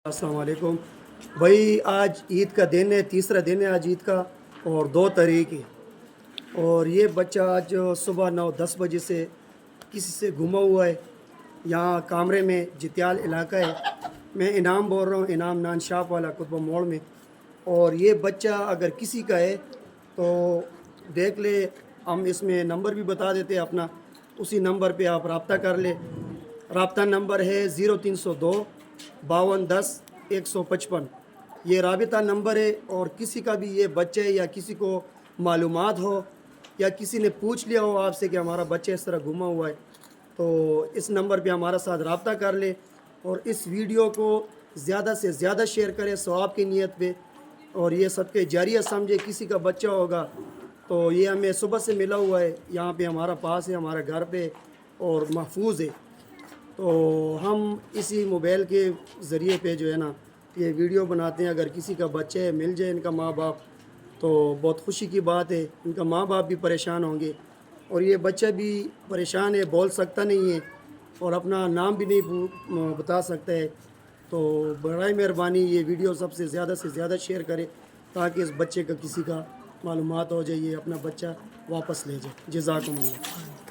السلام علیکم بھائی، آج عید کا دن ہے، تیسرا دن ہے آج عید کا، اور 2 تاریخ ہے۔ اور یہ بچہ آج صبح 9-10 بجے سے کسی سے گما ہوا ہے، یہاں کامرے میں جتیال علاقہ ہے۔ میں انعام بول رہا ہوں، انعام نان شاپ والا قطب موڑ میں۔ اور یہ بچہ اگر کسی کا ہے تو دیکھ لے، ہم اس میں نمبر بھی بتا دیتے ہیں اپنا، اسی نمبر پہ آپ رابطہ کر لے۔ رابطہ نمبر ہے 0302 5210 155۔ یہ رابطہ نمبر ہے، اور کسی کا بھی یہ بچہ یا کسی کو معلومات ہو یا کسی نے پوچھ لیا ہو آپ سے کہ ہمارا بچہ اس طرح گما ہوا ہے، تو اس نمبر پہ ہمارا ساتھ رابطہ کر لے، اور اس ویڈیو کو زیادہ سے زیادہ شیئر کرے ثواب کی نیت پہ، اور یہ صدقہ جاریہ سمجھے۔ کسی کا بچہ ہوگا تو یہ ہمیں صبح سے ملا ہوا ہے، یہاں پہ ہمارا پاس ہے، ہمارا گھر پہ، اور محفوظ ہے۔ تو ہم اسی موبائل کے ذریعے پہ جو ہے نا یہ ویڈیو بناتے ہیں۔ اگر کسی کا بچہ ہے مل جائے ان کا ماں باپ تو بہت خوشی کی بات ہے، ان کا ماں باپ بھی پریشان ہوں گے، اور یہ بچہ بھی پریشان ہے، بول سکتا نہیں ہے اور اپنا نام بھی نہیں بتا سکتا ہے۔ تو برائے مہربانی یہ ویڈیو سب سے زیادہ شیئر کرے، تاکہ اس بچے کا کسی کا معلومات ہو جائے، یہ اپنا بچہ واپس لے جائے۔ جزاکم اللہ۔